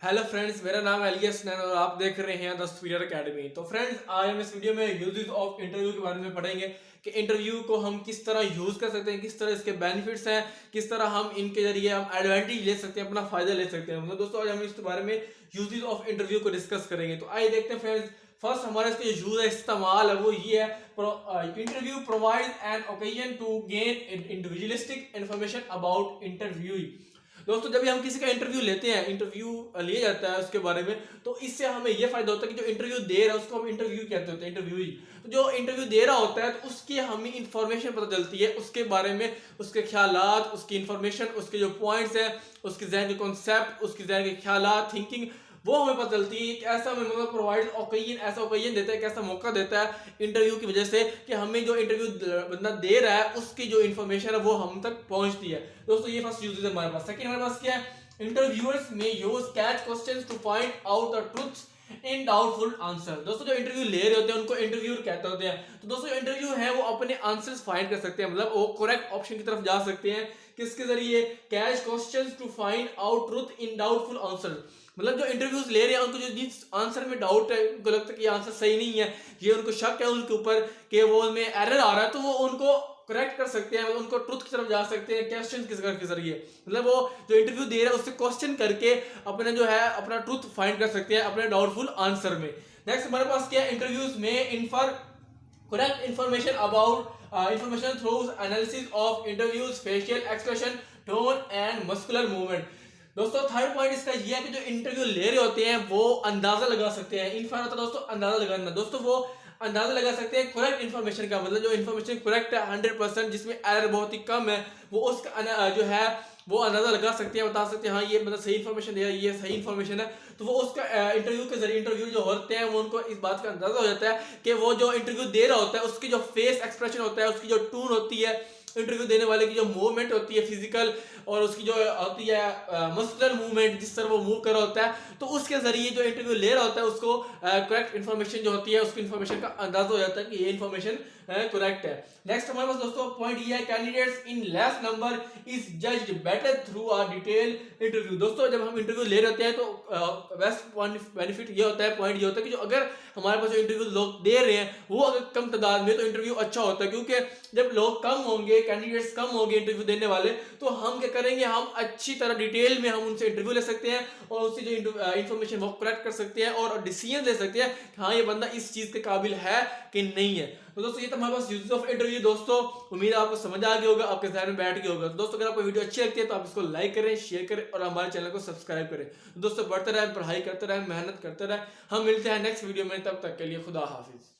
Hello friends, मेरा नाम है एलियस नैन और आप देख रहे हैं द सुपीरियर एकेडमी। तो फ्रेंड्स, आज हम इस वीडियो में यूजेस ऑफ इंटरव्यू के बारे में पढ़ेंगे कि इंटरव्यू को हम किस तरह यूज कर सकते हैं, किस तरह इसके बेनिफिट्स हैं, किस तरह हम इनके जरिए हम एडवांटेज ले सकते हैं, अपना फायदा ले सकते हैं। मतलब दोस्तों, आज हम इस बारे में यूजेस ऑफ इंटरव्यू को डिस्कस करेंगे। तो आइए देखते हैं फ्रेंड्स। फर्स्ट हमारा इसका जो यूज है, इस्तेमाल है, वो ये है, interview provide an occasion to gain individualistic information about interview. दोस्तों, जब भी हम किसी का इंटरव्यू लेते हैं, इंटरव्यू लिया जाता है उसके बारे में, तो इससे हमें यह फायदा होता है कि जो इंटरव्यू दे रहा है उसको हम इंटरव्यू कहते होते हैं, इंटरव्यूई। तो जो इंटरव्यू दे रहा होता है तो उसकी हमें इंफॉर्मेशन पता चलती है उसके बारे में, उसके ख्यालात, उसकी इंफॉर्मेशन, उसके जो पॉइंट्स हैं, उसके जहन के कॉन्सेप्ट, उसके जहन के ख्यालात, थिंकिंग, वो हमें पता चलती है कि ऐसा हमें मतलब प्रोवाइड ओकेजन, ऐसा ओकेजन देता है, कैसा मौका देता है इंटरव्यू की वजह से कि हमें जो इंटरव्यू बंदा दे रहा है उसकी जो इन्फॉर्मेशन है वो हम तक पहुंचती है। दोस्तों, ये फर्स्ट यूज है हमारे पास। सेकंड हमारे पास क्या है, interviewers may use catch questions to find out the truth in doubtful answer. दोस्तों, जो इंटरव्यू ले रहे होते हैं उनको इंटरव्यूअर कहते होते हैं। तो दोस्तों, जो इंटरव्यू है वो अपने आंसर्स फाइंड कर सकते हैं, मतलब वो करेक्ट ऑप्शन की तरफ जा सकते हैं। किसके जरिए? Catch questions to find out truth in doubtful answer. मतलब जो इंटरव्यूज ले रहे हैं उनको जो जिस आंसर में डाउट है, उनको लगता है कि ये आंसर सही नहीं है, ये उनको शक है उनके ऊपर कि वो उनमें एरर आ रहा है, तो वो उनको करेक्ट कर सकते हैं, उनको ट्रुथ की तरफ जा सकते हैं क्वेश्चन के जरिए। मतलब वो जो इंटरव्यू दे रहा है उससे क्वेश्चन करके अपने जो है अपना ट्रुथ फाइंड कर सकते हैं अपने डाउटफुल आंसर में। नेक्स्ट हमारे पास क्या है, इंटरव्यूज में correct information about information through analysis of interviews, facial expression, tone and muscular movement. दोस्तों, थर्ड पॉइंट इसका ये है कि जो इंटरव्यू ले रहे होते हैं वो अंदाजा लगा सकते हैं। इनफैक्ट होता है दोस्तों अंदाजा लगाना। दोस्तों, वो अंदाजा लगा सकते हैं करेक्ट इन्फॉर्मेशन का, मतलब जो इन्फॉर्मेशन करेक्ट है 100%, जिसमें एरर बहुत ही कम है, वो उसका जो है वो अंदाजा लगा सकते हैं, बता सकते हैं हाँ ये मतलब सही इन्फॉर्मेशन है, ये सही इन्फॉर्मेशन है। तो वो उसका इंटरव्यू के जरिए, इंटरव्यू जो होते हैं वो उनको इस बात का अंदाजा हो जाता है कि वो जो इंटरव्यू दे रहा होता है उसकी जो फेस एक्सप्रेशन होता है, उसकी जो टून होती है, इंटरव्यू देने वाले की जो मूवमेंट होती है फिजिकल, और उसकी जो होती है मस्कुलर मूवमेंट, जिस तरह वो मूव कर रहा होता है, तो उसके जरिए जो इंटरव्यू ले रहा होता है उसको करेक्ट इन्फॉर्मेशन जो होती है उसकी इन्फॉर्मेशन का अंदाजा हो जाता है कि ये इन्फॉर्मेशन करेक्ट है। नेक्स्ट हमारे पास दोस्तों पॉइंट ये है, candidates in less number is judged better through a detail interview. दोस्तों, जब हम इंटरव्यू ले रहे होते हैं तो बेस्ट बेनिफिट ये होता है, पॉइंट ये होता है कि जो अगर हमारे पास जो इंटरव्यू लोग दे रहे हैं वो अगर कम तादाद में, तो इंटरव्यू अच्छा होता है, क्योंकि जब लोग कम होंगे, कैंडिडेट्स कम होंगे इंटरव्यू देने वाले, तो हम क्या करेंगे, हम अच्छी तरह डिटेल में हम उनसे इंटरव्यू ले सकते हैं और उससे जो इन्फॉर्मेशन वो कलेक्ट कर सकते हैं और डिसीजन ले सकते हैं कि हाँ ये बंदा इस चीज के काबिल है कि नहीं है। तो दोस्तों, ये तो हमारे पास यूजेस ऑफ इंटरव्यू। दोस्तों, उम्मीद है आपको समझ आ गया होगा, आपके ध्यान में बैठ गया होगा। तो दोस्तों, अगर आपको वीडियो अच्छी लगती है तो आप इसको लाइक करें, शेयर करें और हमारे चैनल को सब्सक्राइब करें। तो दोस्तों, बढ़ते रहें, पढ़ाई करते रहें, मेहनत करते रहें। हम मिलते हैं नेक्स्ट वीडियो में, तब तक के लिए खुदा हाफिज।